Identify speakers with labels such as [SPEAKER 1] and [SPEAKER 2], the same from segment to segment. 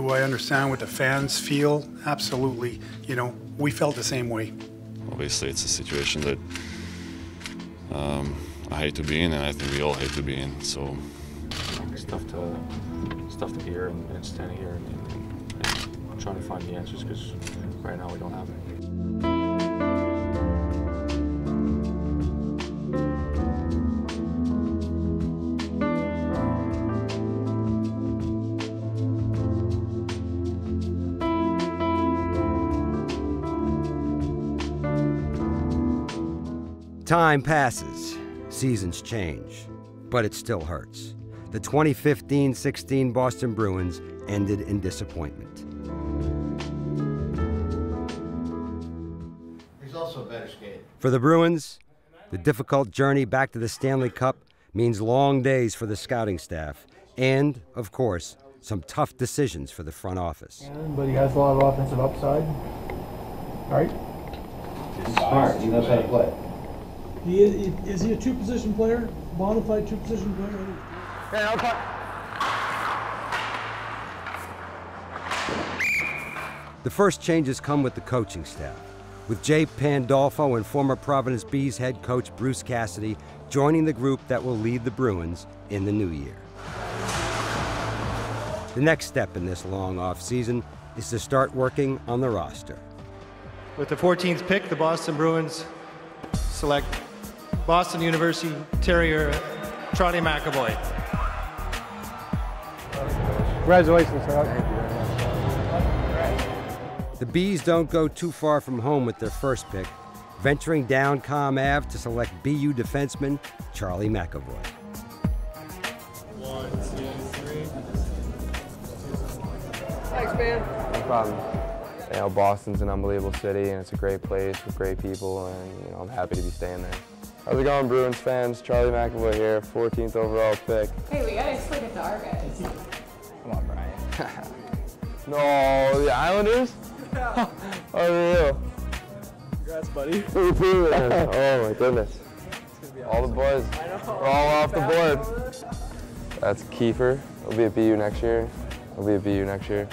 [SPEAKER 1] Do I understand what the fans feel? Absolutely. You know, we felt the same way.
[SPEAKER 2] Obviously, it's a situation that I hate to be in, and I think we all hate to be in. So
[SPEAKER 3] it's tough to hear and standing here and trying to find the answers, because right now we don't have it.
[SPEAKER 4] Time passes, seasons change, but it still hurts. The 2015-16 Boston Bruins ended in disappointment.
[SPEAKER 5] He's also a better skater.
[SPEAKER 4] For the Bruins, the difficult journey back to the Stanley Cup means long days for the scouting staff and, of course, some tough decisions for the front office.
[SPEAKER 6] But he has a lot of offensive upside, right?
[SPEAKER 5] He's smart. He knows how to play.
[SPEAKER 6] Is he a two-position player? Bona fide two-position player?
[SPEAKER 4] Hey, I'll cut. The first changes come with the coaching staff, with Jay Pandolfo and former Providence Bees head coach Bruce Cassidy joining the group that will lead the Bruins in the new year. The next step in this long off-season is to start working on the roster.
[SPEAKER 7] With the 14th pick, the Boston Bruins select Boston University Terrier Charlie McAvoy.
[SPEAKER 6] Congratulations, sir.
[SPEAKER 4] The Bees don't go too far from home with their first pick, venturing down Com Ave to select BU defenseman Charlie McAvoy.
[SPEAKER 7] 1, 2, 3.
[SPEAKER 8] Thanks, man.
[SPEAKER 9] No problem. You know, Boston's an unbelievable city, and it's a great place with great people, and I'm happy to be staying there. How's it going, Bruins fans? Charlie McAvoy here, 14th overall pick.
[SPEAKER 8] Hey, we gotta explain it to our guys.
[SPEAKER 9] Come on, Brian. No, the Islanders? Yeah. Unreal.
[SPEAKER 8] Congrats, buddy.
[SPEAKER 9] Oh my goodness. All the boys are all off the board. That's Kiefer. He'll be at BU next year. He'll be at BU next year.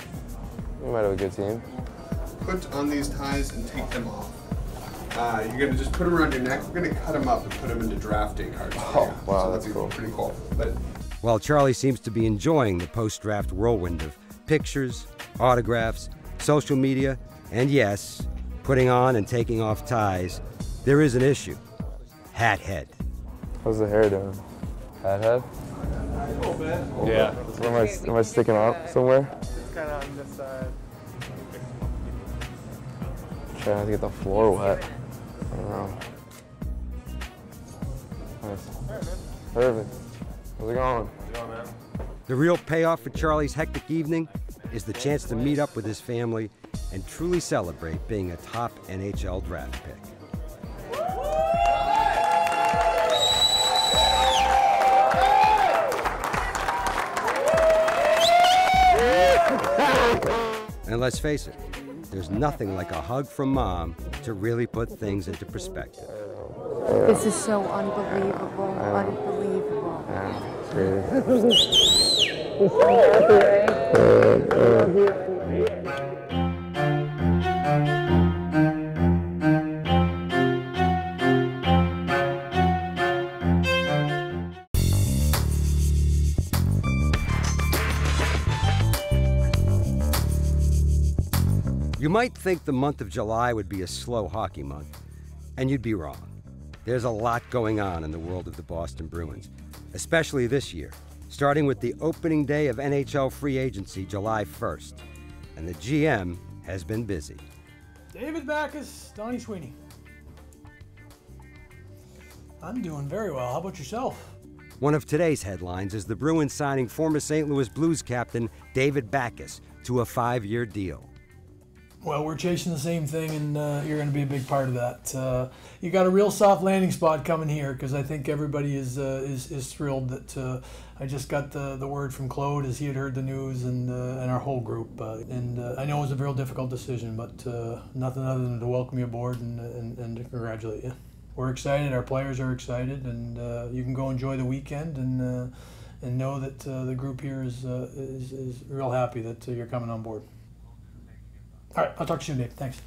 [SPEAKER 9] We might have a good team.
[SPEAKER 10] Put on these ties and take them off. You're going to just put them around your neck. We're going to cut them up and put them into draft day cards.
[SPEAKER 9] Oh, wow,
[SPEAKER 10] so
[SPEAKER 9] that's cool.
[SPEAKER 10] Pretty cool. But
[SPEAKER 4] while Charlie seems to be enjoying the post-draft whirlwind of pictures, autographs, social media, and yes, putting on and taking off ties, there is an issue. Hat head.
[SPEAKER 9] How's the hair doing? Hat head?
[SPEAKER 8] A little bit.
[SPEAKER 9] Yeah. So am I sticking out somewhere?
[SPEAKER 8] It's kind of on this side.
[SPEAKER 9] Trying not to get the floor wet. I don't know. Nice. Perfect. How's it going?
[SPEAKER 4] The real payoff for Charlie's hectic evening is the chance to meet up with his family and truly celebrate being a top NHL draft pick. And let's face it, there's nothing like a hug from Mom to really put things into perspective.
[SPEAKER 11] This is so unbelievable, unbelievable.
[SPEAKER 4] You might think the month of July would be a slow hockey month, and you'd be wrong. There's a lot going on in the world of the Boston Bruins, especially this year, starting with the opening day of NHL free agency July 1st, and the GM has been busy.
[SPEAKER 6] David Backes, Donnie Sweeney. I'm doing very well. How about yourself?
[SPEAKER 4] One of today's headlines is the Bruins signing former St. Louis Blues captain David Backes to a 5-year deal.
[SPEAKER 6] Well, we're chasing the same thing, and you're going to be a big part of that. You got a real soft landing spot coming here, because I think everybody is thrilled that I just got the word from Claude as he had heard the news, and our whole group. And I know it was a real difficult decision, but nothing other than to welcome you aboard and to congratulate you. We're excited. Our players are excited, and you can go enjoy the weekend and know that the group here is real happy that you're coming on board. All right, I'll talk to you soon, Dave. Thanks.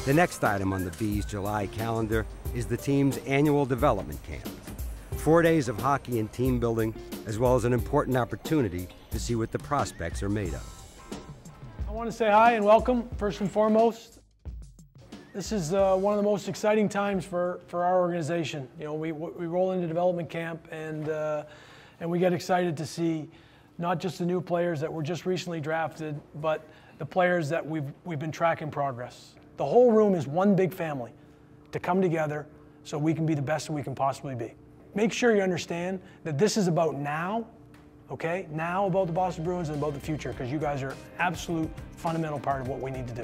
[SPEAKER 4] The next item on the Bees' July calendar is the team's annual development camp. 4 days of hockey and team building, as well as an important opportunity to see what the prospects are made of.
[SPEAKER 6] I want to say hi and welcome, first and foremost. This is one of the most exciting times for our organization. You know, we roll into development camp and we get excited to see not just the new players that were just recently drafted, but the players that we've been tracking progress. The whole room is one big family to come together so we can be the best that we can possibly be. Make sure you understand that this is about now, okay? Now about the Boston Bruins and about the future, because you guys are an absolute fundamental part of what we need to do.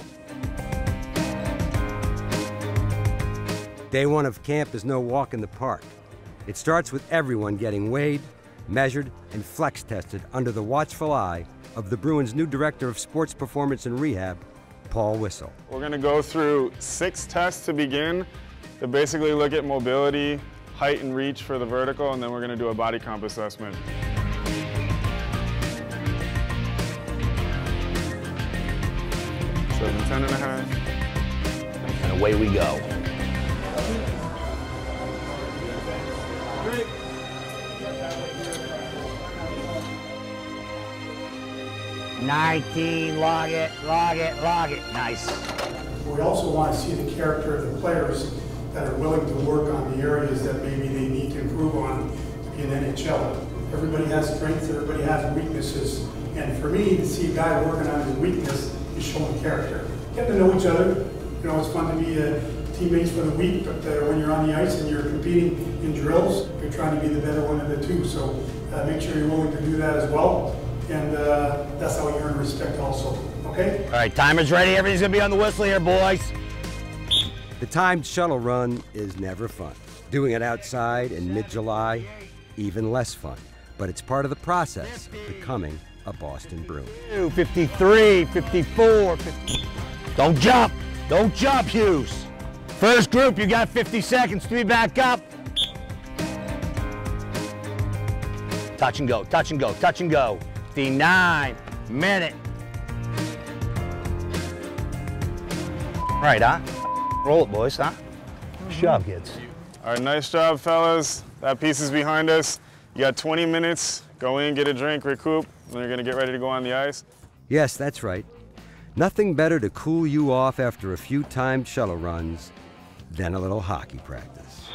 [SPEAKER 4] Day one of camp is no walk in the park. It starts with everyone getting weighed, measured, and flex tested under the watchful eye of the Bruins' new director of sports performance and rehab, Paul Whistle.
[SPEAKER 12] We're going to go through 6 tests to begin to basically look at mobility, height and reach for the vertical, and then we're going to do a body comp assessment. So 10.5.
[SPEAKER 13] And away we go. 19, log it, log it, log it. Nice.
[SPEAKER 1] We also want to see the character of the players that are willing to work on the areas that maybe they need to improve on to be in NHL. Everybody has strengths, everybody has weaknesses. And for me, to see a guy working on his weakness is showing character. Getting to know each other. You know, it's fun to be teammates for the week, but when you're on the ice and you're competing in drills, you're trying to be the better one of the two. So make sure you're willing to do that as well. And that's how you earn respect also, okay?
[SPEAKER 13] All right, timer's ready. Everything's gonna be on the whistle here, boys.
[SPEAKER 4] The timed shuttle run is never fun. Doing it outside in mid-July, even less fun. But it's part of the process of becoming a Boston Bruin.
[SPEAKER 13] 53, 54, 50. Don't jump, Hughes. First group, you got 50 seconds to be back up. Touch and go, touch and go, touch and go. 59 minute. Right, huh? Roll it, boys, huh? Good job, kids.
[SPEAKER 12] All right, nice job, fellas. That piece is behind us. You got 20 minutes. Go in, get a drink, recoup, and you're gonna get ready to go on the ice.
[SPEAKER 4] Yes, that's right. Nothing better to cool you off after a few timed shuttle runs than a little hockey practice.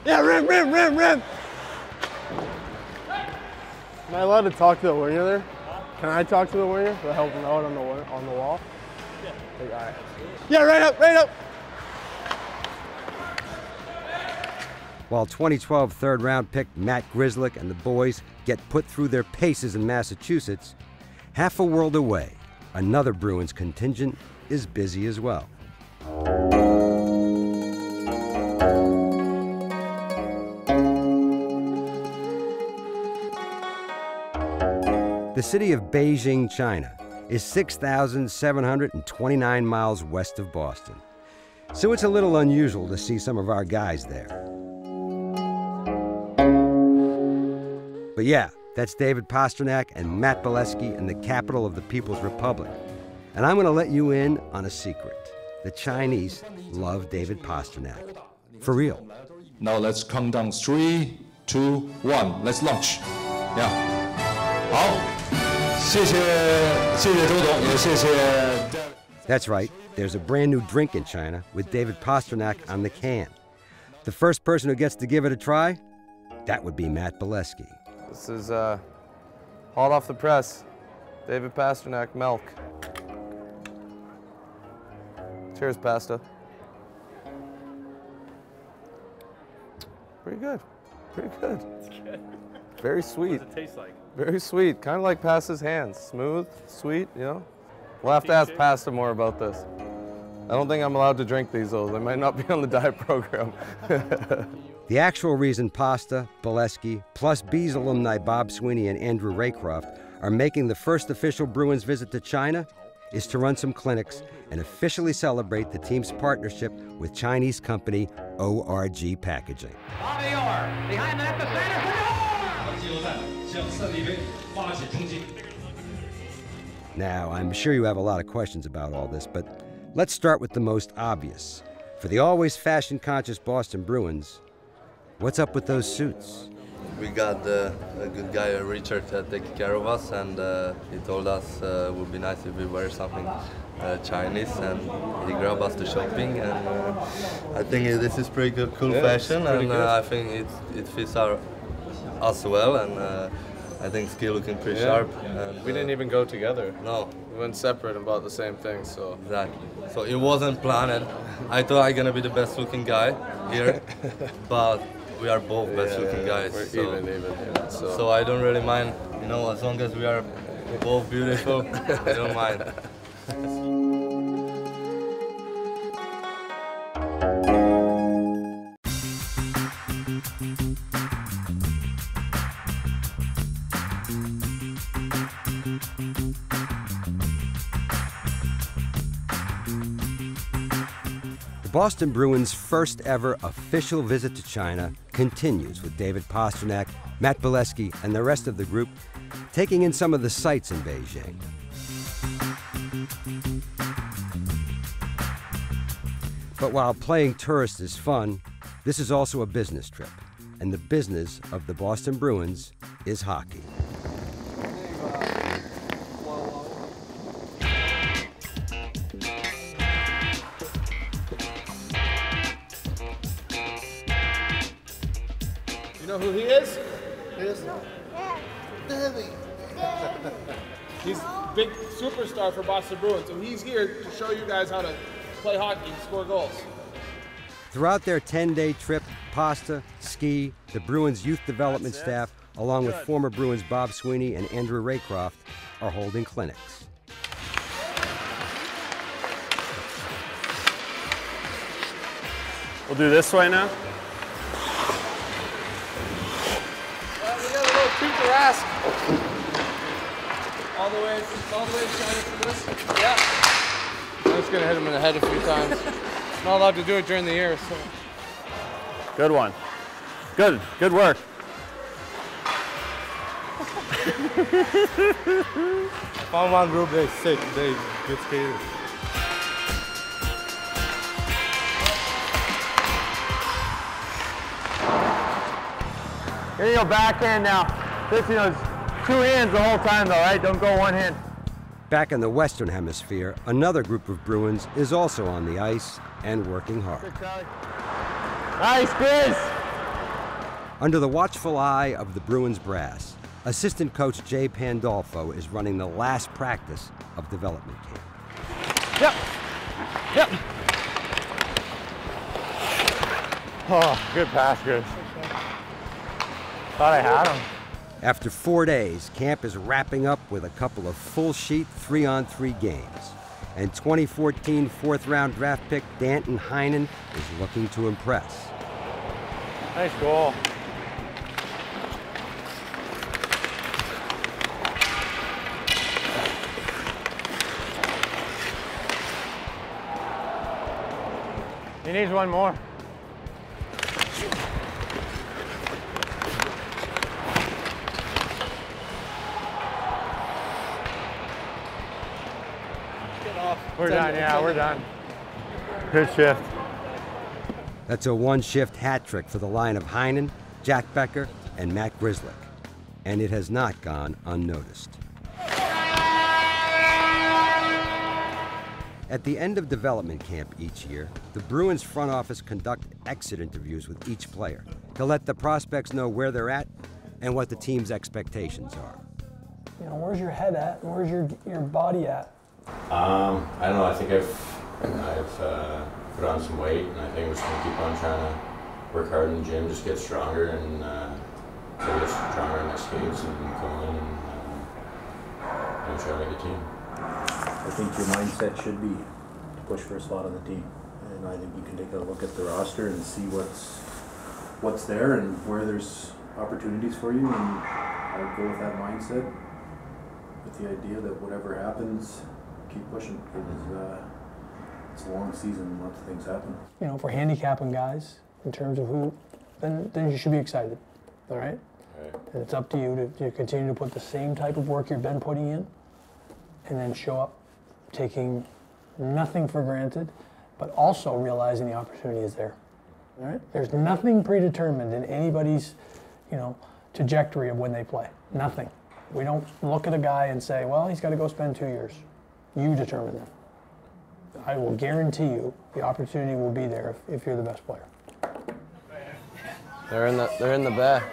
[SPEAKER 8] Yeah, rim. Am I allowed to talk to the winger there? Can I talk to the winger to help him out on the wall? Yeah. Like, all right. Yeah, right up.
[SPEAKER 4] While 2012 third-round pick Matt Grzelcyk and the boys get put through their paces in Massachusetts, half a world away, another Bruins contingent is busy as well. The city of Beijing, China, is 6,729 miles west of Boston, so it's a little unusual to see some of our guys there. But yeah, that's David Pastrnak and Matt Beleskey in the capital of the People's Republic. And I'm going to let you in on a secret. The Chinese love David Pastrnak. For real.
[SPEAKER 14] Now let's count down 3, 2, 1. Let's launch. Yeah. 好，谢谢周董，也谢谢
[SPEAKER 4] That's right. There's a brand new drink in China with David Pastrnak on the can. The first person who gets to give it a try, that would be Matt Beleskey.
[SPEAKER 9] This is hot off the press. David Pastrnak milk. Cheers, pasta. Pretty good. Pretty good.
[SPEAKER 8] It's good.
[SPEAKER 9] Very sweet.
[SPEAKER 8] What does it taste like?
[SPEAKER 9] Very sweet. Kind of like Pasta's hands. Smooth, sweet, you know? We'll have to ask Pasta more about this. I don't think I'm allowed to drink these, though. They might not be on the diet program.
[SPEAKER 4] The actual reason Pasta, Bolesky, plus B's alumni Bob Sweeney and Andrew Raycroft are making the first official Bruins visit to China is to run some clinics and officially celebrate the team's partnership with Chinese company ORG Packaging.
[SPEAKER 15] Behind that, the center.
[SPEAKER 4] Now, I'm sure you have a lot of questions about all this, but let's start with the most obvious. For the always fashion-conscious Boston Bruins, what's up with those suits?
[SPEAKER 16] We got a good guy, Richard, taking care of us, and he told us it would be nice if we wear something Chinese, and he grabbed us to shopping, and I think this is pretty good, cool fashion, and I think it fits us well, and I think Ski looking pretty sharp. And,
[SPEAKER 17] we didn't even go together.
[SPEAKER 16] No.
[SPEAKER 17] We went separate and bought the same thing, so.
[SPEAKER 16] Exactly. So it wasn't planned. I thought I was gonna be the best looking guy here, but we are both best looking guys.
[SPEAKER 17] We're
[SPEAKER 16] so,
[SPEAKER 17] even,
[SPEAKER 16] so I don't really mind, you know, as long as we are both beautiful, I don't mind.
[SPEAKER 4] The Boston Bruins' first ever official visit to China continues with David Pastrnak, Matt Bolesky, and the rest of the group taking in some of the sights in Beijing. But while playing tourist is fun, this is also a business trip, and the business of the Boston Bruins is hockey.
[SPEAKER 8] You know who he is? Billy. He's a big superstar for Boston Bruins, and he's here to show you guys how to play hockey and score goals.
[SPEAKER 4] Throughout their 10-day trip, Pasta, Ski, the Bruins youth development staff, along with former Bruins Bob Sweeney and Andrew Raycroft, are holding clinics.
[SPEAKER 12] We'll do this way now.
[SPEAKER 8] We got a little treat to ask. All the way to China for this? Yeah. I'm just gonna hit him in the head a few times. Not allowed to do it during the year, so.
[SPEAKER 12] Good one. Good work.
[SPEAKER 16] Found one group that's sick, they good skaters.
[SPEAKER 13] Here you go, backhand now. This, is 2 hands the whole time though, right? Don't go 1 hand.
[SPEAKER 4] Back in the Western Hemisphere, another group of Bruins is also on the ice and working hard.
[SPEAKER 13] Nice, Biz!
[SPEAKER 4] Under the watchful eye of the Bruins brass, assistant coach Jay Pandolfo is running the last practice of development camp.
[SPEAKER 13] Yep. Oh, good pass, Chris. Thought I had him.
[SPEAKER 4] After 4 days, camp is wrapping up with a couple of full-sheet 3-on-3 games. And 2014 fourth-round draft pick Danton Heinen is looking to impress.
[SPEAKER 13] Nice goal. He needs one more. We're done, yeah, we're done. Good shift.
[SPEAKER 4] That's a one-shift hat trick for the line of Heinen, Jack Becker, and Matt Grzelcyk. And it has not gone unnoticed. At the end of development camp each year, the Bruins front office conduct exit interviews with each player to let the prospects know where they're at and what the team's expectations are.
[SPEAKER 6] You know, where's your head at? Where's your body at?
[SPEAKER 18] I don't know. I think I've put on some weight, and I think we're just gonna keep on trying to work hard in the gym, just get stronger, and get stronger in my skates, and go in and try to make a team.
[SPEAKER 5] I think your mindset should be to push for a spot on the team, and I think you can take a look at the roster and see what's what's there and where there's opportunities for you, and I would go with that mindset with the idea that whatever happens, keep pushing, because it's a long season, lots of things happen.
[SPEAKER 6] You know, if we're handicapping guys in terms of who, then you should be excited, all right? And it's up to you to continue to put the same type of work you've been putting in, and then show up taking nothing for granted, but also realizing the opportunity is there. All right? There's nothing predetermined in anybody's, you know, trajectory of when they play. Nothing. We don't look at a guy and say, well, he's got to go spend 2 years. You determine that. I will guarantee you the opportunity will be there if you're the best player.
[SPEAKER 9] They're in the back.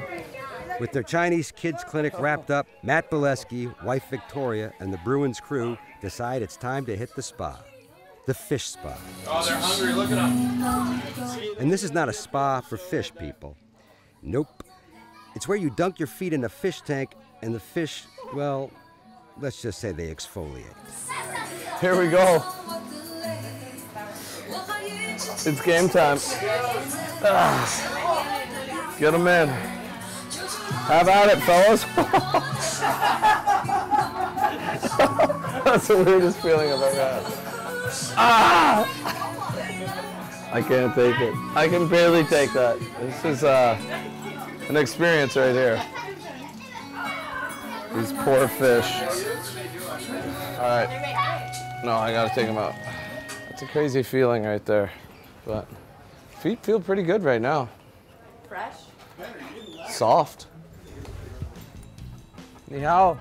[SPEAKER 4] With their Chinese kids clinic wrapped up, Matt Bileski, wife Victoria, and the Bruins crew decide it's time to hit the spa. The fish spa.
[SPEAKER 15] Oh, they're hungry. Look at them.
[SPEAKER 4] And this is not a spa for fish people. Nope. It's where you dunk your feet in a fish tank and the fish, well, let's just say they exfoliate.
[SPEAKER 9] Here we go. It's game time. Get them in. Have at it, fellas. That's the weirdest feeling I've ever had. I can't take it. I can barely take that. This is an experience right here. These poor fish. All right. No, I gotta take them out. That's a crazy feeling right there. But feet feel pretty good right now.
[SPEAKER 11] Fresh?
[SPEAKER 9] Soft. Ni hao.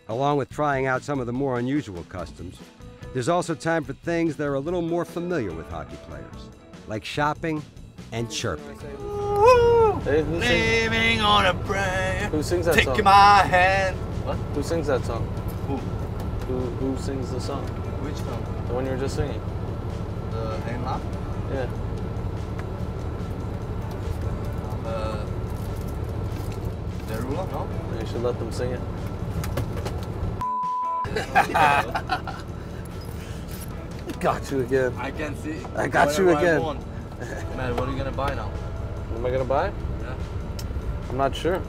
[SPEAKER 4] Along with trying out some of the more unusual customs, there's also time for things that are a little more familiar with hockey players, like shopping and chirping.
[SPEAKER 9] Living on a prayer. Who sings that song?
[SPEAKER 16] Take my hand.
[SPEAKER 9] What? Who sings that song?
[SPEAKER 16] Who?
[SPEAKER 9] Who sings the song?
[SPEAKER 16] Which song?
[SPEAKER 9] The one you were just singing.
[SPEAKER 16] The Hey Ma?
[SPEAKER 9] Yeah.
[SPEAKER 16] Derula, no?
[SPEAKER 9] You should let them sing it. Got you again.
[SPEAKER 16] I can see.
[SPEAKER 9] I got you again.
[SPEAKER 16] Man, what are you gonna buy now?
[SPEAKER 9] What am I gonna buy?
[SPEAKER 16] Yeah.
[SPEAKER 9] I'm not sure.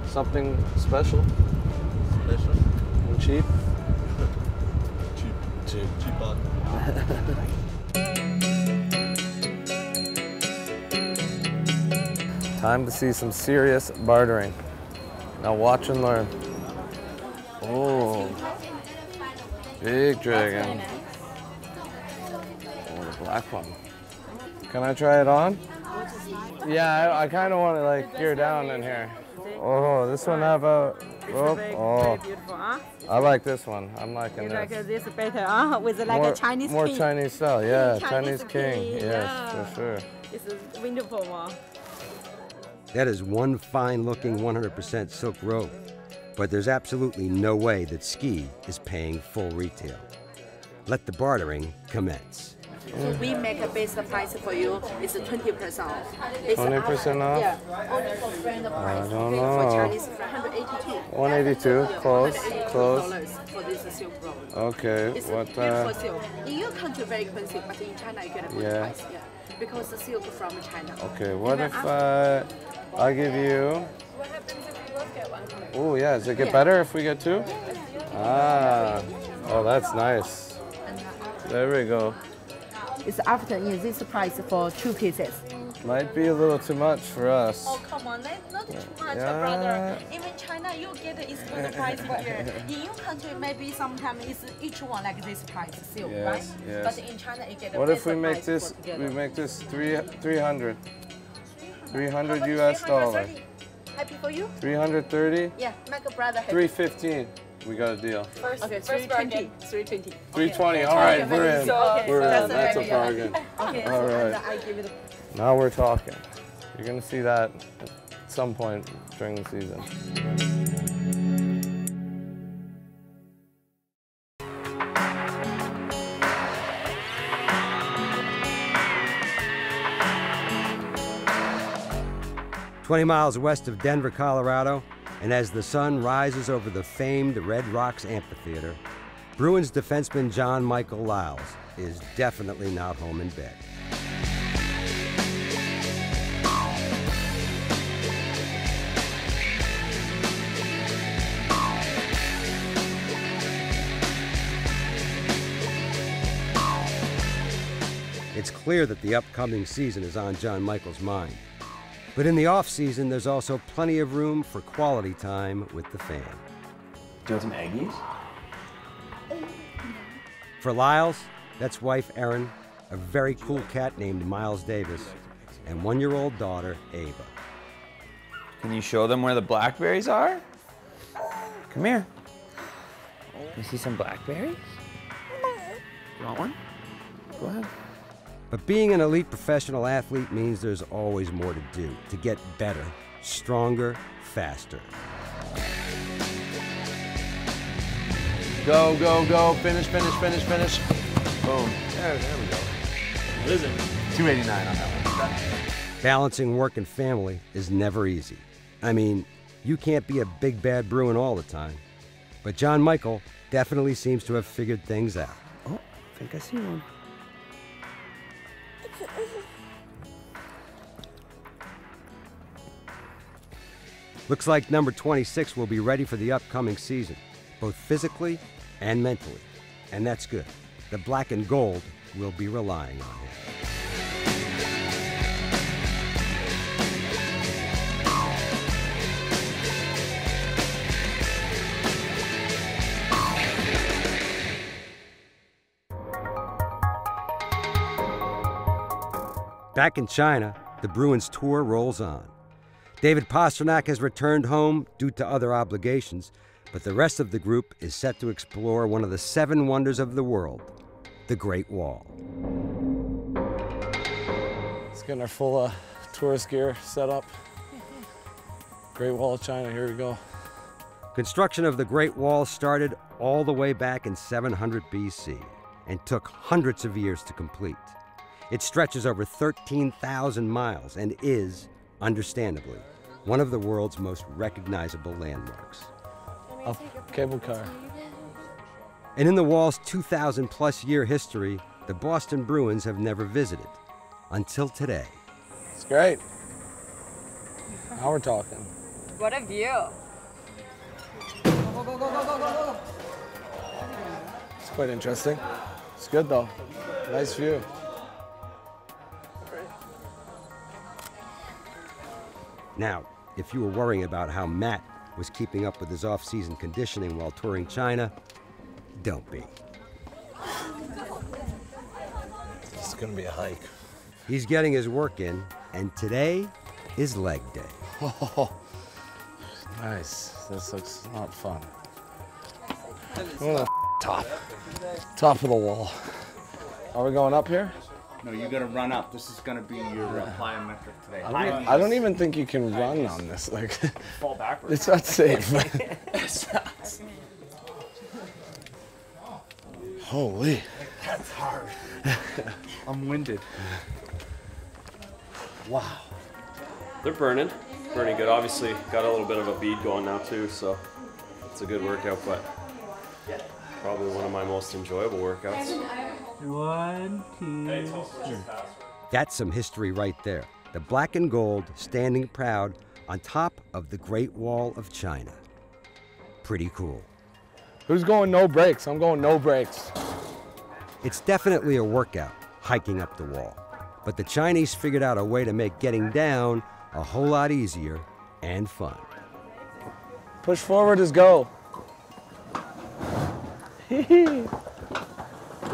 [SPEAKER 9] Something special.
[SPEAKER 16] Special?
[SPEAKER 9] And cheap.
[SPEAKER 16] Cheap on.
[SPEAKER 9] Time to see some serious bartering. Now watch and learn. Oh, big dragon. Oh, the black one. Can I try it on? Yeah, I kind of want to like gear down in here. Oh, this one have a rope. Oh, I like this one. I'm liking
[SPEAKER 19] like
[SPEAKER 9] this.
[SPEAKER 19] this better, with like
[SPEAKER 9] more,
[SPEAKER 19] a Chinese
[SPEAKER 9] more
[SPEAKER 19] king.
[SPEAKER 9] Chinese style, yeah,
[SPEAKER 19] Chinese
[SPEAKER 9] king. Yes,
[SPEAKER 19] yeah.
[SPEAKER 9] for sure.
[SPEAKER 19] It's a wonderful one.
[SPEAKER 4] That is one fine-looking 100% silk robe, but there's absolutely no way that Ski is paying full retail. Let the bartering commence.
[SPEAKER 20] So we make a best price for you. It's 20% off.
[SPEAKER 9] 20% off?
[SPEAKER 20] Yeah. Only for friend price.
[SPEAKER 9] I don't
[SPEAKER 20] For
[SPEAKER 9] know.
[SPEAKER 20] Chinese, 182.
[SPEAKER 9] 182, close, close.
[SPEAKER 20] $182 for this silk robe.
[SPEAKER 9] Okay,
[SPEAKER 20] It's
[SPEAKER 9] what?
[SPEAKER 20] beautiful silk. In your country, very expensive, but in China, you get a good
[SPEAKER 9] Yeah.
[SPEAKER 20] price. Yeah. Because the silk from China.
[SPEAKER 9] Okay, what
[SPEAKER 20] Even
[SPEAKER 9] if
[SPEAKER 20] after-
[SPEAKER 9] I give you?
[SPEAKER 20] What happens if you both get one?
[SPEAKER 9] Oh yeah, does it get
[SPEAKER 20] Yeah.
[SPEAKER 9] better if we get two? Ah, oh that's nice. There we go.
[SPEAKER 20] It's after in this price for 2 pieces.
[SPEAKER 9] Might be a little too much for us.
[SPEAKER 19] Oh, come on, that's not too much,
[SPEAKER 9] Yeah.
[SPEAKER 19] brother. Even China, you get it's good price here. In your country, maybe sometimes it's each one like this price, silk,
[SPEAKER 9] Yes,
[SPEAKER 19] right?
[SPEAKER 9] yes.
[SPEAKER 19] But in China, you get a
[SPEAKER 9] What if we
[SPEAKER 19] better
[SPEAKER 9] make
[SPEAKER 19] price
[SPEAKER 9] this?
[SPEAKER 19] for together.
[SPEAKER 9] We make this 300. 300
[SPEAKER 19] How much?
[SPEAKER 9] US dollar.
[SPEAKER 19] 330? Happy for you?
[SPEAKER 9] 330.
[SPEAKER 19] Yeah, make a brother happy.
[SPEAKER 9] 315. We got a deal.
[SPEAKER 19] First,
[SPEAKER 20] Okay,
[SPEAKER 19] first
[SPEAKER 20] 320.
[SPEAKER 19] bargain.
[SPEAKER 20] 320.
[SPEAKER 9] 320. All right, we're in.
[SPEAKER 19] Okay,
[SPEAKER 9] We're
[SPEAKER 19] that's
[SPEAKER 9] in. That's a
[SPEAKER 19] okay.
[SPEAKER 9] bargain.
[SPEAKER 19] Okay,
[SPEAKER 9] All
[SPEAKER 19] so
[SPEAKER 9] right.
[SPEAKER 19] I give you the.
[SPEAKER 9] Now we're talking. You're gonna see that at some point during the season.
[SPEAKER 4] 20 miles west of Denver, Colorado, and as the sun rises over the famed Red Rocks Amphitheater, Bruins defenseman John Michael Lyles is definitely not home in bed. It's clear that the upcoming season is on John Michael's mind. But in the off-season, there's also plenty of room for quality time with the fam.
[SPEAKER 21] Do you want some Aggies?
[SPEAKER 4] For Lyles, that's wife Erin, a very cool cat named Miles Davis, and one-year-old daughter Ava.
[SPEAKER 21] Can you show them where the blackberries are? Come here. You see some blackberries? You want one? Go ahead.
[SPEAKER 4] But being an elite professional athlete means there's always more to do, to get better, stronger, faster.
[SPEAKER 8] Go, go, go. Finish, finish, finish, finish. Boom. There we go.
[SPEAKER 21] What is it?
[SPEAKER 8] 289 on that one.
[SPEAKER 4] Balancing work and family is never easy. I mean, you can't be a big bad Bruin all the time. But John Michael definitely seems to have figured things out.
[SPEAKER 21] Oh, I think I see one.
[SPEAKER 4] Looks like number 26 will be ready for the upcoming season, both physically and mentally. And that's good. The black and gold will be relying on him. Back in China, the Bruins tour rolls on. David Pastrnak has returned home due to other obligations, but the rest of the group is set to explore one of the 7 wonders of the world, the Great Wall.
[SPEAKER 8] Let's get our full tourist gear set up. Great Wall of China, here we go.
[SPEAKER 4] Construction of the Great Wall started all the way back in 700 BC and took hundreds of years to complete. It stretches over 13,000 miles and is, understandably, one of the world's most recognizable landmarks.
[SPEAKER 8] A cable car.
[SPEAKER 4] And in the wall's 2,000-plus year history, the Boston Bruins have never visited, until today.
[SPEAKER 8] It's great. Now we're talking.
[SPEAKER 11] What a view. Go, go, go, go, go, go, go.
[SPEAKER 8] It's quite interesting. It's good though. Nice view.
[SPEAKER 4] Now, if you were worrying about how Matt was keeping up with his off-season conditioning while touring China, don't be.
[SPEAKER 8] It's gonna be a hike.
[SPEAKER 4] He's getting his work in, and today is leg day.
[SPEAKER 8] Oh, nice. This looks not fun. Oh, top of the wall. Are we going up here?
[SPEAKER 21] No, you gotta run up. This is gonna be your plyometric today.
[SPEAKER 8] I don't even think you can run on this. Like,
[SPEAKER 21] fall backwards.
[SPEAKER 8] It's not safe. Holy.
[SPEAKER 21] That's hard. I'm winded.
[SPEAKER 8] Wow.
[SPEAKER 22] They're burning good. Obviously, got a little bit of a bead going now too, so it's a good workout, but probably one of my most enjoyable workouts.
[SPEAKER 21] 1, 2, 3.
[SPEAKER 4] That's some history right there. The black and gold standing proud on top of the Great Wall of China. Pretty cool.
[SPEAKER 8] Who's going no brakes? I'm going no brakes.
[SPEAKER 4] It's definitely a workout, hiking up the wall. But the Chinese figured out a way to make getting down a whole lot easier and fun.
[SPEAKER 8] Push forward is go.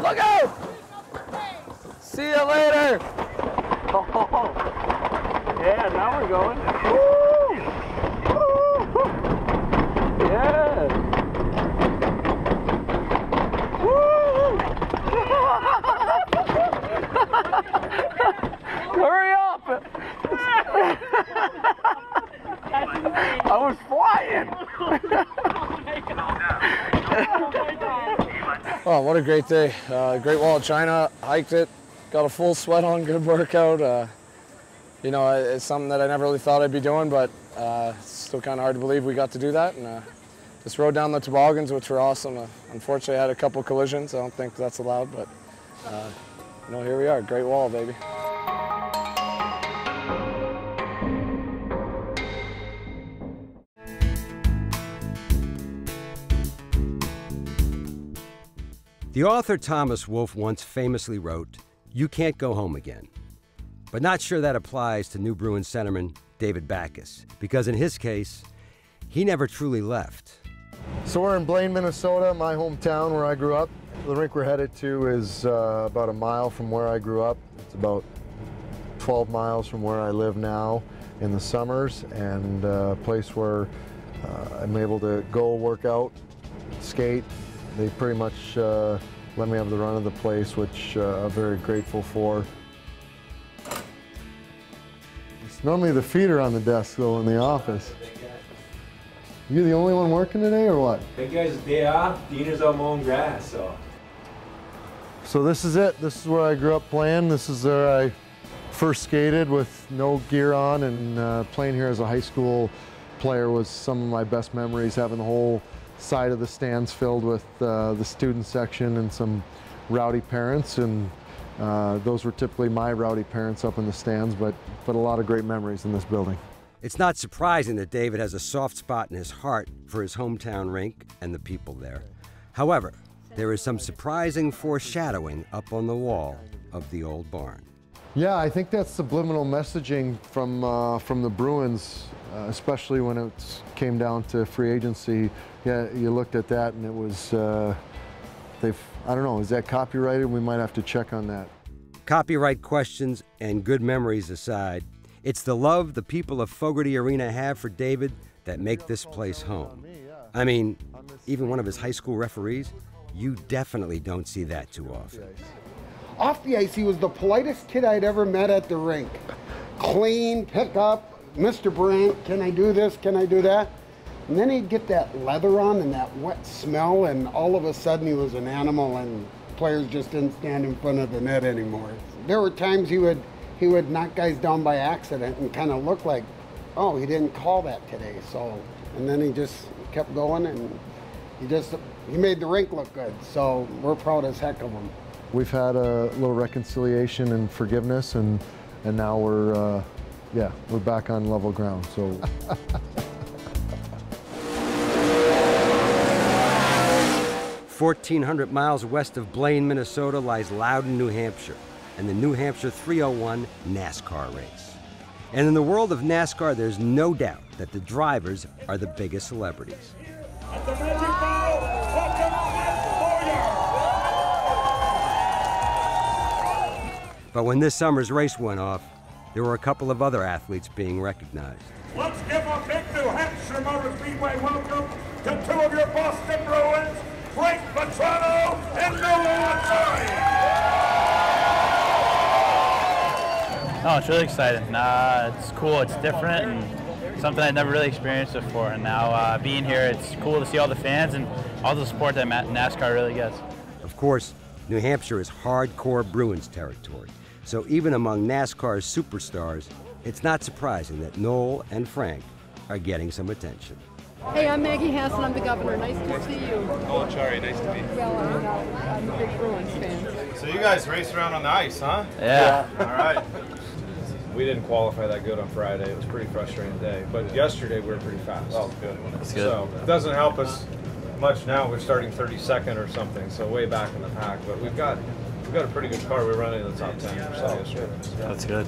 [SPEAKER 8] Look out! See you later!
[SPEAKER 21] Oh, yeah, now we're going.
[SPEAKER 8] Woo! Woo! Yeah! Woo! Hurry up! I was flying! Oh, what a great day. Great Wall of China, hiked it, got a full sweat on, good workout. You know, it's something that I never really thought I'd be doing, but it's still kind of hard to believe we got to do that. And just rode down the toboggans, which were awesome. Unfortunately, I had a couple collisions. I don't think that's allowed, but you know, here we are, Great Wall, baby.
[SPEAKER 4] The author Thomas Wolfe once famously wrote, you can't go home again. But not sure that applies to new Bruins centerman David Backes, because in his case, he never truly left.
[SPEAKER 2] So we're in Blaine, Minnesota, my hometown where I grew up. The rink we're headed to is about a mile from where I grew up. It's about 12 miles from where I live now in the summers, and a place where I'm able to go work out, skate. They pretty much let me have the run of the place, which I'm very grateful for. Normally the feet are on the desk though in the office. You the only one working today or what?
[SPEAKER 3] Big guy's day off, Dean is out mowing grass, so.
[SPEAKER 2] So this is it. This is where I grew up playing. This is where I first skated with no gear on, and playing here as a high school player was some of my best memories, having the whole side of the stands filled with the student section and some rowdy parents, and those were typically my rowdy parents up in the stands, but a lot of great memories in this building.
[SPEAKER 4] It's not surprising that David has a soft spot in his heart for his hometown rink and the people there. However, there is some surprising foreshadowing up on the wall of the old barn.
[SPEAKER 2] Yeah, I think that's subliminal messaging from the Bruins, especially when it came down to free agency. Yeah, you looked at that and it was, I don't know, is that copyrighted? We might have to check on that.
[SPEAKER 4] Copyright questions and good memories aside, it's the love the people of Fogarty Arena have for David that make this place home. I mean, even one of his high school referees, you definitely don't see that too often.
[SPEAKER 23] Off the ice, he was the politest kid I'd ever met at the rink. Clean, pick up, Mr. Brandt, can I do this, can I do that? And then he'd get that leather on and that wet smell, and all of a sudden he was an animal, and players just didn't stand in front of the net anymore. There were times he would knock guys down by accident and kind of look like, oh, he didn't call that today. So, and then he just kept going, and he made the rink look good. So we're proud as heck of him.
[SPEAKER 2] We've had a little reconciliation and forgiveness, and now we're back on level ground. So.
[SPEAKER 4] 1,400 miles west of Blaine, Minnesota lies Loudon, New Hampshire, and the New Hampshire 301 NASCAR race. And in the world of NASCAR, there's no doubt that the drivers are the biggest celebrities. But when this summer's race went off, there were a couple of other athletes being recognized.
[SPEAKER 24] Let's give a big New Hampshire Motor Speedway welcome to two of your Boston Bruins, Frank Vetrano and Noah
[SPEAKER 25] Oh, it's really exciting. It's cool, it's different, and something I'd never really experienced before. And now being here, it's cool to see all the fans and all the support that NASCAR really gets.
[SPEAKER 4] Of course, New Hampshire is hardcore Bruins territory. So even among NASCAR's superstars, it's not surprising that Noel and Frank are getting some attention.
[SPEAKER 26] Hey, I'm Maggie Hassan. I'm the governor. Nice to see you.
[SPEAKER 27] Oh, Chari, nice to meet you.
[SPEAKER 26] Well, I'm a big Bruins fan.
[SPEAKER 27] So you guys race around on the ice, huh?
[SPEAKER 25] Yeah.
[SPEAKER 27] All right. We didn't qualify that good on Friday. It was a pretty frustrating day. But yesterday we were pretty fast. Oh, good. That's good. So it doesn't help us much now. We're starting 32nd or something, so way back in the pack. But we've got a pretty good car. We're running in the top 10 or so yesterday.
[SPEAKER 25] That's good.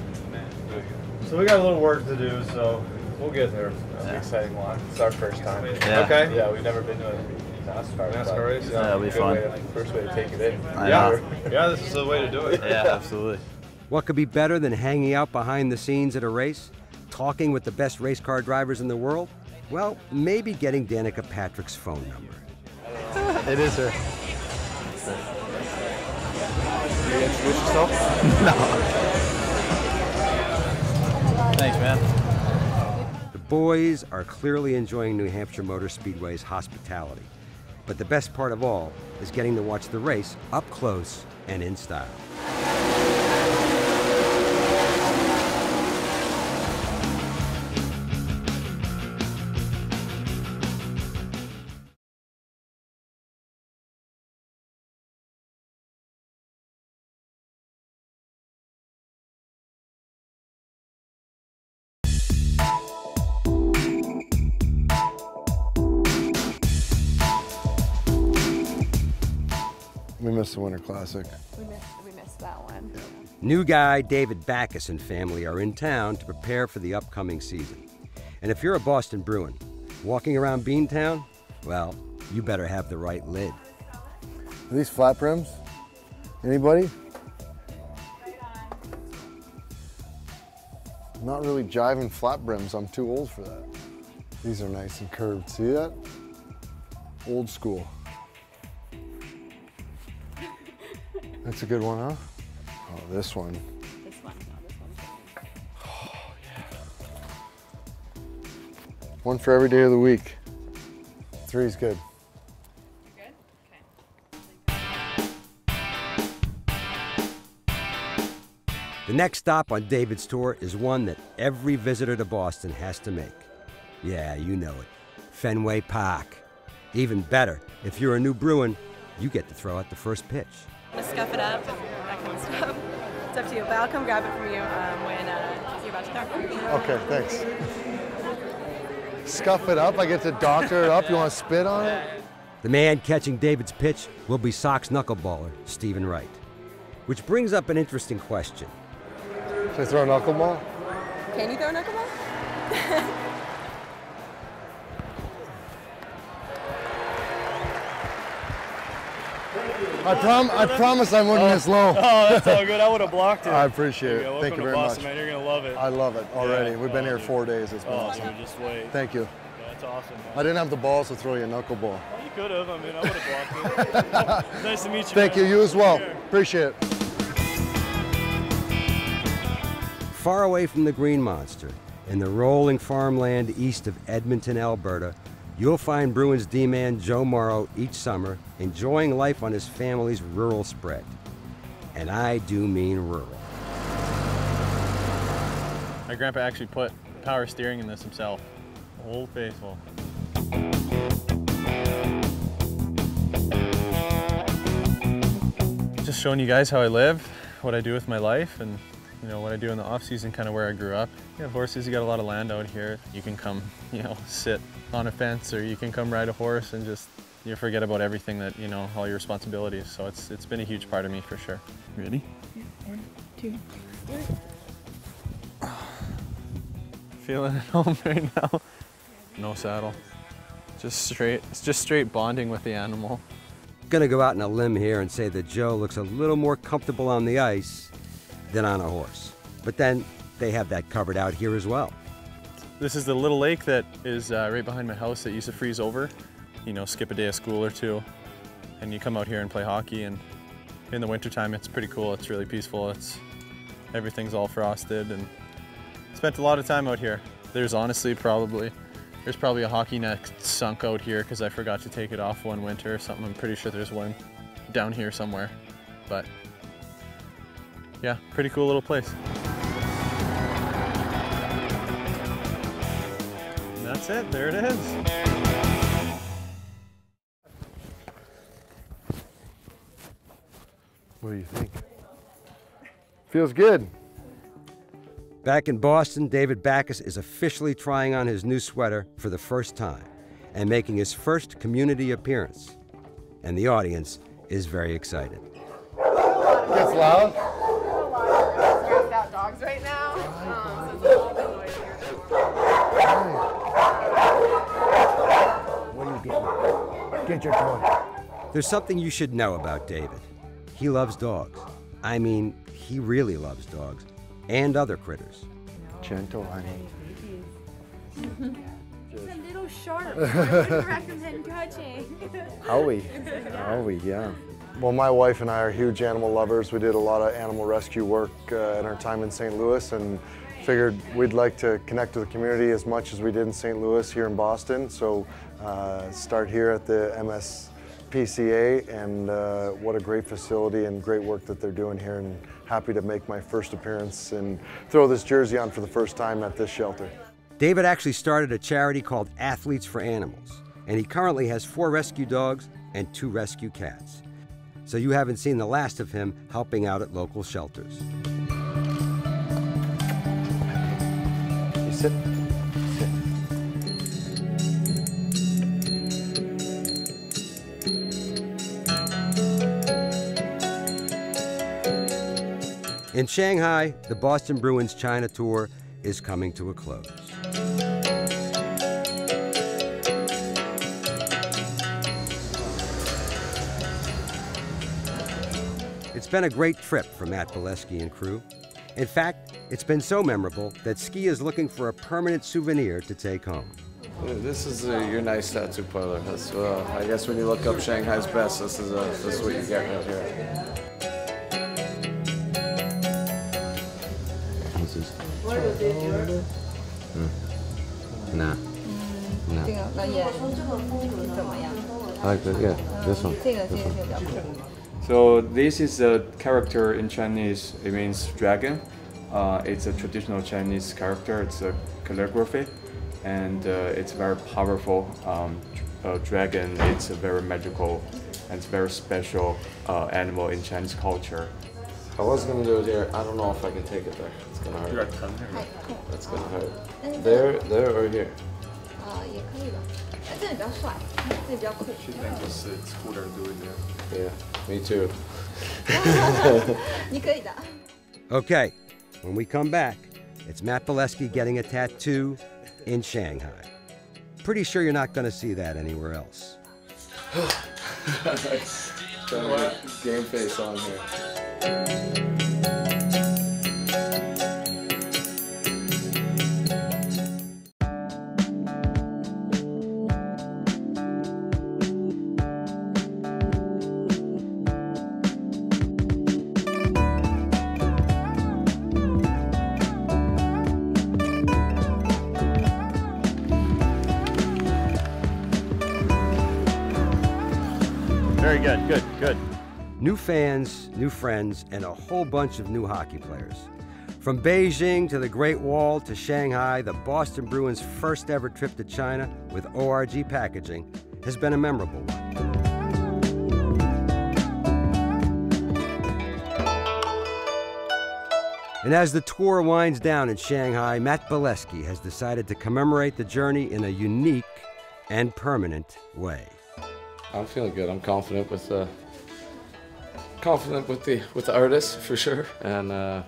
[SPEAKER 27] So we got a little work to do, so we'll get there.
[SPEAKER 3] It's an exciting one. It's our first time.
[SPEAKER 27] Yeah. Okay.
[SPEAKER 3] Yeah, we've never been to a NASCAR race.
[SPEAKER 25] Yeah, it'll be fun.
[SPEAKER 3] First way to take it in.
[SPEAKER 27] Yeah, this is the way to do it.
[SPEAKER 25] Yeah, absolutely.
[SPEAKER 4] What could be better than hanging out behind the scenes at a race, talking with the best race car drivers in the world? Well, maybe getting Danica Patrick's phone number.
[SPEAKER 2] It is her.
[SPEAKER 3] Can you introduce yourself?
[SPEAKER 25] No. Thanks, man.
[SPEAKER 4] The boys are clearly enjoying New Hampshire Motor Speedway's hospitality. But the best part of all is getting to watch the race up close and in style.
[SPEAKER 2] We missed the Winter Classic.
[SPEAKER 26] We missed missed that one.
[SPEAKER 4] New guy David Backus and family are in town to prepare for the upcoming season. And if you're a Boston Bruin, walking around Beantown, well, you better have the right lid.
[SPEAKER 2] Are these flat brims? Anybody? Not really jiving flat brims. I'm too old for that. These are nice and curved. See that? Old school. That's a good one, huh? Oh, this one.
[SPEAKER 26] This one. No, this one's
[SPEAKER 2] Oh, yeah. One for every day of the week. 3's good.
[SPEAKER 4] The next stop on David's tour is one that every visitor to Boston has to make. Yeah, you know it. Fenway Park. Even better, if you're a new Bruin, you get to throw out the first pitch.
[SPEAKER 1] Scuff it up and that kind of stuff. It's up to you, but I'll come grab it from you when you're about to throw.
[SPEAKER 2] Okay, thanks. Scuff it up, I get to doctor it up. You want to spit on it?
[SPEAKER 4] The man catching David's pitch will be Sox knuckleballer Stephen Wright. Which brings up an interesting question.
[SPEAKER 2] Should I throw a knuckleball?
[SPEAKER 1] Can you throw a knuckleball?
[SPEAKER 2] I promise I wouldn't miss low.
[SPEAKER 7] Oh, that's all good. I would have blocked it.
[SPEAKER 2] I appreciate it. Thank you very
[SPEAKER 7] Boston,
[SPEAKER 2] much.
[SPEAKER 7] Man. You're going to love it.
[SPEAKER 2] I love it already.
[SPEAKER 7] Yeah.
[SPEAKER 2] We've been here 4 days. It's been awesome.
[SPEAKER 7] Dude, just wait.
[SPEAKER 2] Thank you.
[SPEAKER 7] Yeah, that's awesome, man.
[SPEAKER 2] I didn't have the balls to throw you a knuckleball.
[SPEAKER 7] Well, you could have. I mean, I would have blocked it. It's nice to meet you.
[SPEAKER 2] Thank
[SPEAKER 7] man.
[SPEAKER 2] you. You as well.
[SPEAKER 7] Sure.
[SPEAKER 2] Appreciate it.
[SPEAKER 4] Far away from the Green Monster, in the rolling farmland east of Edmonton, Alberta, you'll find Bruins D-man Joe Morrow each summer enjoying life on his family's rural spread. And I do mean rural.
[SPEAKER 25] My grandpa actually put power steering in this himself. Old faithful. Just showing you guys how I live, what I do with my life, and you know what I do in the off season, kind of where I grew up. You got horses, you got a lot of land out here. You can come, you know, sit on a fence, or you can come ride a horse and just you forget about everything that, you know, all your responsibilities. So it's been a huge part of me for sure. Ready?
[SPEAKER 26] Yeah, 1, 2, 3.
[SPEAKER 25] Feeling at home right now. No saddle. It's just straight bonding with the animal.
[SPEAKER 4] Gonna go out on a limb here and say that Joe looks a little more comfortable on the ice than on a horse. But then they have that covered out here as well.
[SPEAKER 25] This is the little lake that is right behind my house that used to freeze over. You know, skip a day of school or two, and you come out here and play hockey. And in the wintertime, it's pretty cool. It's really peaceful. Everything's all frosted, and spent a lot of time out here. There's probably a hockey net sunk out here because I forgot to take it off one winter or something. I'm pretty sure there's one down here somewhere, but yeah, pretty cool little place. And that's it, there it is.
[SPEAKER 2] What do you think? Feels good.
[SPEAKER 4] Back in Boston, David Backus is officially trying on his new sweater for the first time and making his first community appearance. And the audience is very excited.
[SPEAKER 2] Gets loud.
[SPEAKER 1] Stressed out dogs right now. So it's a little bit noisier.
[SPEAKER 2] What are you getting? Get your toy.
[SPEAKER 4] There's something you should know about David. He loves dogs. I mean, he really loves dogs. And other critters.
[SPEAKER 2] Gentle, honey.
[SPEAKER 26] He's a little sharp. I wouldn't recommend touching.
[SPEAKER 2] Howie, yeah. Well, my wife and I are huge animal lovers. We did a lot of animal rescue work in our time in St. Louis and figured we'd like to connect to the community as much as we did in St. Louis here in Boston. So start here at the MSPCA, and what a great facility and great work that they're doing here, and happy to make my first appearance and throw this jersey on for the first time at this shelter.
[SPEAKER 4] David actually started a charity called Athletes for Animals, and he currently has 4 rescue dogs and 2 rescue cats. So you haven't seen the last of him helping out at local shelters.
[SPEAKER 2] You sit.
[SPEAKER 4] In Shanghai, the Boston Bruins China tour is coming to a close. It's been a great trip for Matt Bolesky and crew. In fact, it's been so memorable that Ski is looking for a permanent souvenir to take home.
[SPEAKER 8] This is your nice tattoo parlor. That's I guess when you look up Shanghai's best, this is what you get right here.
[SPEAKER 9] Nah. I like this. Yeah, this one.
[SPEAKER 5] So this is a character in Chinese. It means dragon. It's a traditional Chinese character. It's a calligraphy, and it's very powerful dragon. It's a very magical and it's very special animal in Chinese culture.
[SPEAKER 8] I was gonna do it here. I don't know if I can take it there. It's gonna hurt. That's gonna hurt. There or here?
[SPEAKER 5] She thinks it's cooler to do it there.
[SPEAKER 8] Yeah, me too.
[SPEAKER 4] Okay, when we come back, it's Matt Bolesky getting a tattoo in Shanghai. Pretty sure you're not going to see that anywhere else.
[SPEAKER 8] Game face on here.
[SPEAKER 25] Very good, good.
[SPEAKER 4] New fans, new friends, and a whole bunch of new hockey players. From Beijing to the Great Wall to Shanghai, the Boston Bruins' first ever trip to China with ORG packaging has been a memorable one. And as the tour winds down in Shanghai, Matt Bolesky has decided to commemorate the journey in a unique and permanent way.
[SPEAKER 8] I'm feeling good. I'm confident with the artist for sure, and I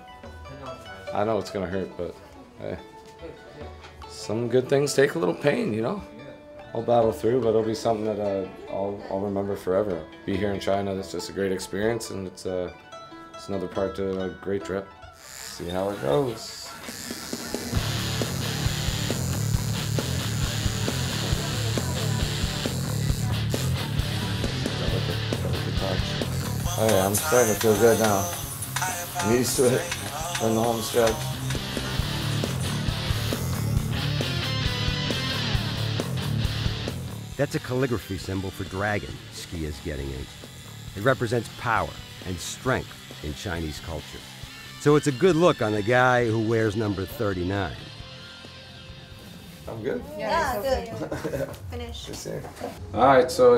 [SPEAKER 8] know it's gonna hurt, but hey, some good things take a little pain, you know. I'll battle through, but it'll be something that I'll remember forever. Be here in China, it's just a great experience, and it's another part to a great trip. See how it goes. Oh yeah, I'm starting to feel good now. I'm used to it in the home stretch.
[SPEAKER 4] That's a calligraphy symbol for dragon Ski is getting in. It represents power and strength in Chinese culture. So it's a good look on the guy who wears number 39.
[SPEAKER 8] I'm good?
[SPEAKER 26] Yeah, good. Finish.
[SPEAKER 8] All right, so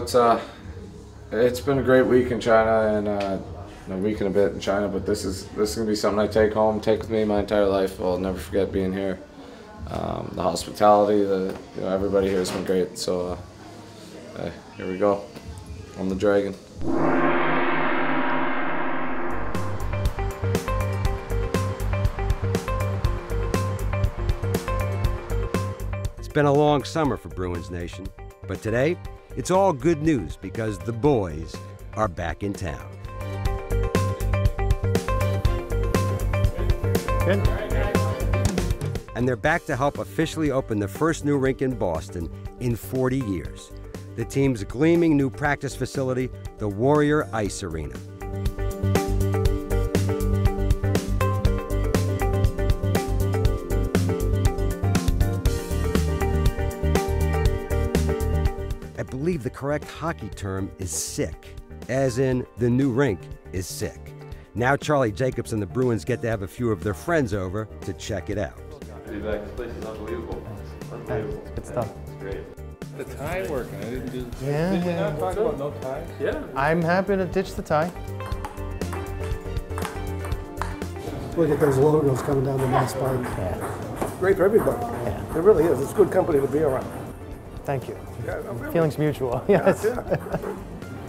[SPEAKER 8] it's been a great week in China and a week and a bit in China, but this is gonna be something I take home, take with me my entire life. I'll never forget being here. The hospitality, everybody here has been great. So here we go. I'm the dragon.
[SPEAKER 4] It's been a long summer for Bruins Nation, but today it's all good news because the boys are back in town. Good. And they're back to help officially open the first new rink in Boston in 40 years. The team's gleaming new practice facility, the Warrior Ice Arena. I believe the correct hockey term is sick, as in the new rink is sick. Now Charlie Jacobs and the Bruins get to have a few of their friends over to check it out.
[SPEAKER 5] This place is unbelievable. Unbelievable.
[SPEAKER 10] Good stuff.
[SPEAKER 5] It's great.
[SPEAKER 27] The tie working. I didn't do this.
[SPEAKER 10] Yeah,
[SPEAKER 27] Did you
[SPEAKER 10] yeah.
[SPEAKER 27] not talk about no ties?
[SPEAKER 5] Yeah.
[SPEAKER 10] I'm happy to ditch the tie.
[SPEAKER 12] Look at those logos coming down the nice park.
[SPEAKER 10] Yeah.
[SPEAKER 12] Great for everybody.
[SPEAKER 10] Yeah.
[SPEAKER 12] It really is. It's good company to be around.
[SPEAKER 10] Thank you.
[SPEAKER 12] Yeah, no, really.
[SPEAKER 10] Feelings mutual. Yes.
[SPEAKER 12] Yeah.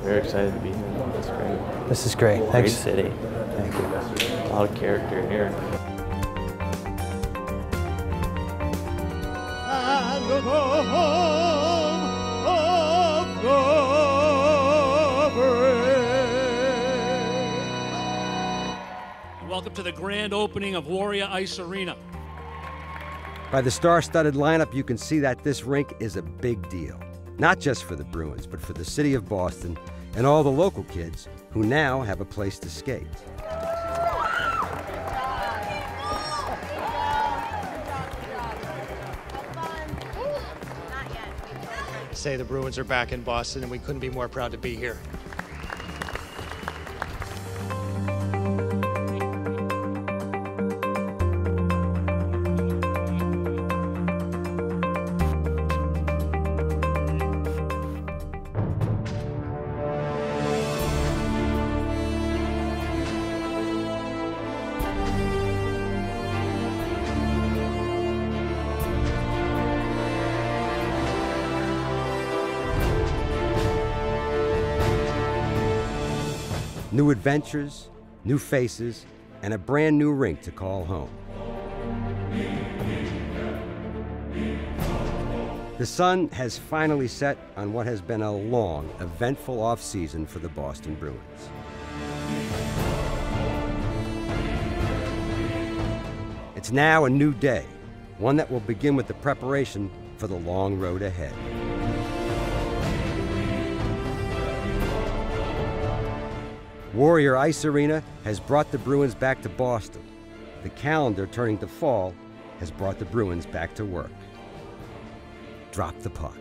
[SPEAKER 10] Very excited to be here. That's great. This is great. Thanks. Great city. Thank you.
[SPEAKER 5] lot of character here.
[SPEAKER 24] And the home of the brave.
[SPEAKER 6] Welcome to the grand opening of Warrior Ice Arena.
[SPEAKER 4] By the star-studded lineup, you can see that this rink is a big deal. Not just for the Bruins, but for the city of Boston and all the local kids who now have a place to skate.
[SPEAKER 10] Say the Bruins are back in Boston, and we couldn't be more proud to be here.
[SPEAKER 4] New adventures, new faces, and a brand new rink to call home. The sun has finally set on what has been a long, eventful off-season for the Boston Bruins. It's now a new day, one that will begin with the preparation for the long road ahead. Warrior Ice Arena has brought the Bruins back to Boston. The calendar turning to fall has brought the Bruins back to work. Drop the puck.